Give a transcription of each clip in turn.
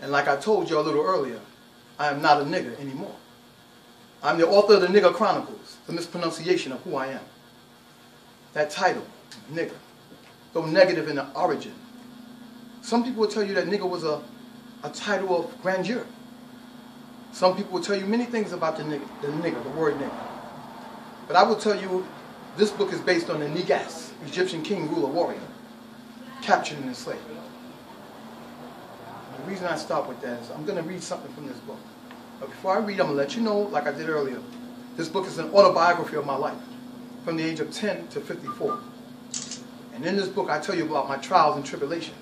And like I told you a little earlier, I am not a nigger anymore. I'm the author of the Nigger Chronicles, the mispronunciation of who I am. That title, nigger, though negative in the origin. Some people will tell you that nigger was a title of grandeur. Some people will tell you many things about the word nigger. But I will tell you, this book is based on the Negas, Egyptian king, ruler, warrior, captured and enslaved. The reason I start with that is I'm going to read something from this book. But before I read, I'm going to let you know, like I did earlier, this book is an autobiography of my life, from the age of 10 to 54. And in this book, I tell you about my trials and tribulations,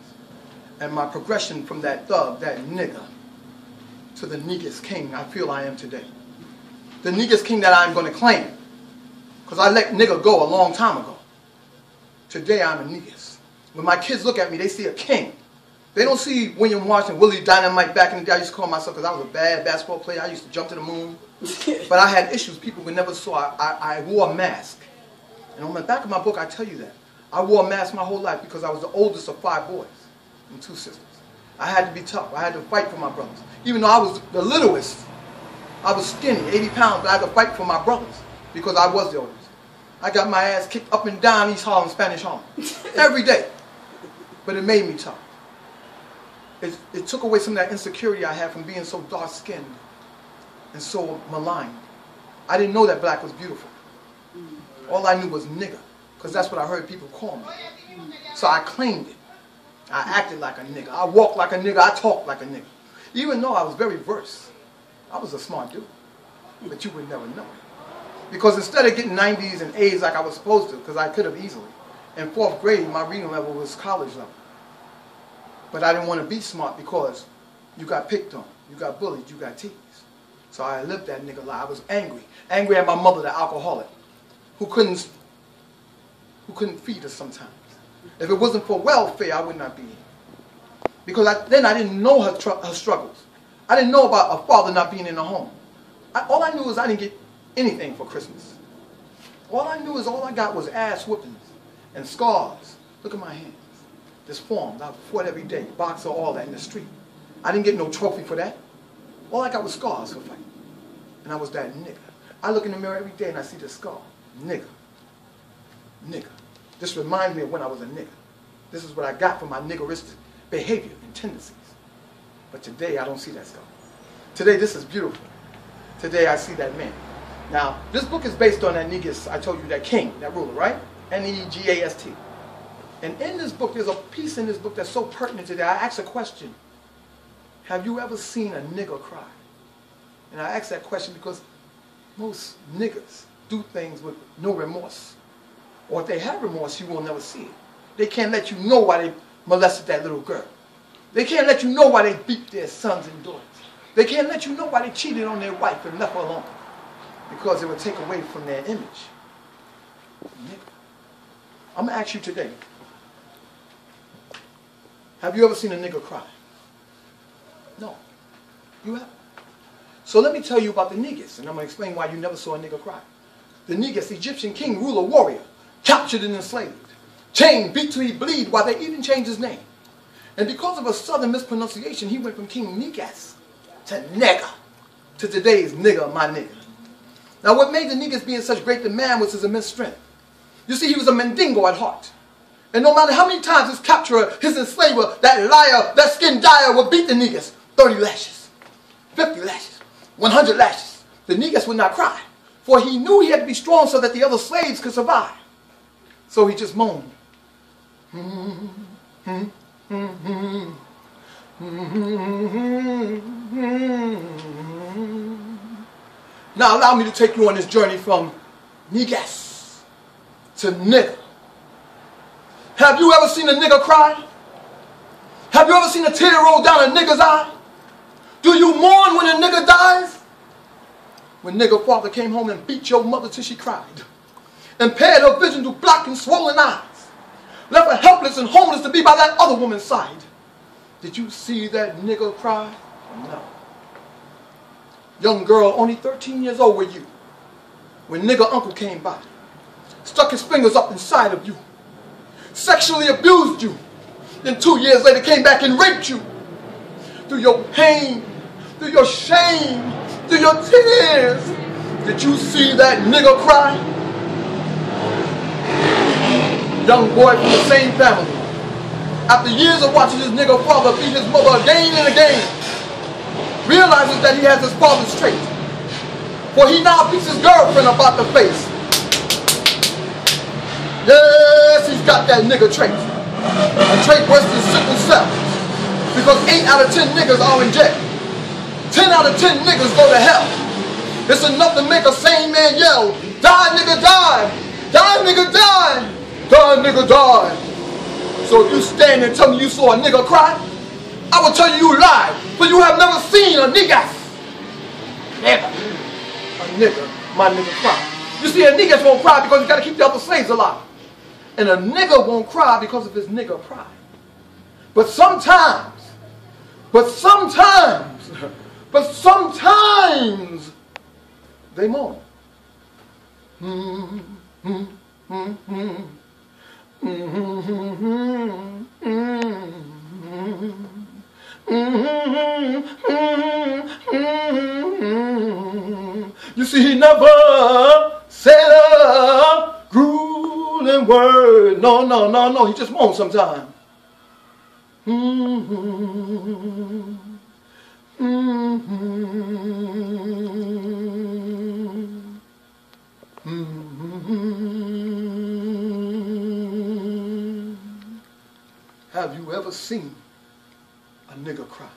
and my progression from that thug, that nigger, to the negus king I feel I am today. The negus king that I'm going to claim, because I let nigger go a long time ago. Today I'm a negus. When my kids look at me, they see a king. They don't see William Washington, Willie Dynamite back in the day. I used to call myself, because I was a bad basketball player. I used to jump to the moon. But I had issues people would never saw. I wore a mask. And on the back of my book, I tell you that. I wore a mask my whole life because I was the oldest of 5 boys and 2 sisters. I had to be tough. I had to fight for my brothers. Even though I was the littlest, I was skinny, 80 pounds, but I had to fight for my brothers because I was the oldest. I got my ass kicked up and down East Harlem, Spanish Harlem, every day. But it made me tough. It took away some of that insecurity I had from being so dark-skinned and so maligned. I didn't know that black was beautiful. All I knew was nigger, because that's what I heard people call me. So I claimed it. I acted like a nigger. I walked like a nigger. I talked like a nigger. Even though I was very versed, I was a smart dude. But you would never know it. Because instead of getting 90s and A's like I was supposed to, because I could have easily, in 4th grade, my reading level was college level. But I didn't want to be smart because you got picked on, you got bullied, you got teased. So I lived that nigger life. I was angry. Angry at my mother, the alcoholic, who couldn't feed us sometimes. If it wasn't for welfare, I would not be here. Because then I didn't know her struggles. I didn't know about a father not being in the home. All I knew is I didn't get anything for Christmas. All I knew is all I got was ass whoopings and scars. Look at my hands. Disformed. I fought every day. Boxer, all that in the street. I didn't get no trophy for that. All I got was scars for fighting. And I was that nigger. I look in the mirror every day and I see the scar. Nigger. Nigger. This reminds me of when I was a nigger. This is what I got from my niggeristic behavior and tendencies. But today I don't see that scar. Today this is beautiful. Today I see that man. Now, this book is based on that negus, I told you, that king, that ruler, right? N-E-G-A-S-T. And in this book, there's a piece in this book that's so pertinent today. I asked a question. Have you ever seen a nigger cry? And I asked that question because most niggers do things with no remorse. Or if they have remorse, you will never see it. They can't let you know why they molested that little girl. They can't let you know why they beat their sons and daughters. They can't let you know why they cheated on their wife and left her alone. Because it would take away from their image. Nigger. I'm going to ask you today. Have you ever seen a nigger cry? No. You haven't. So let me tell you about the negus, and I'm going to explain why you never saw a nigger cry. The negus, Egyptian king, ruler, warrior, captured and enslaved, chained, beat till he bleed, while they even changed his name. And because of a southern mispronunciation, he went from King Negus to nigger, to today's nigger, my nigger. Now what made the negus be in such great demand was his immense strength. You see, he was a Mandingo at heart. And no matter how many times his capturer, his enslaver, that liar, that skin dyer would beat the negus, 30 lashes, 50 lashes, 100 lashes, the negus would not cry. For he knew he had to be strong so that the other slaves could survive. So he just moaned. Now allow me to take you on this journey from negus to nigger. Have you ever seen a nigger cry? Have you ever seen a tear roll down a nigger's eye? Do you mourn when a nigger dies? When nigger father came home and beat your mother till she cried, impaired her vision to black and swollen eyes, left her helpless and homeless to be by that other woman's side. Did you see that nigger cry? No. Young girl, only 13 years old were you, when nigger uncle came by, stuck his fingers up inside of you, sexually abused you, then 2 years later came back and raped you. through your pain, through your shame, through your tears. Did you see that nigga cry? Young boy from the same family. After years of watching his nigga father beat his mother again and again, realizes that he has his father's trait. For he now beats his girlfriend about the face. Yes, he's got that nigga trait. A trait worse than sickle cell. Because 8 out of 10 niggas are in jail. 10 out of 10 niggas go to hell. It's enough to make a sane man yell, die nigga die! Die nigga die! Die nigga die! So if you stand and tell me you saw a nigga cry, I will tell you lied, for you have never seen a nigga. Never. A nigga, my nigga cry. You see, a nigga won't cry because he got to keep the other slaves alive. And a nigga won't cry because of his nigga pride. But sometimes, they moan. You see, he never said a grueling word. No. He just moans sometimes. Have you ever seen a nigga cry?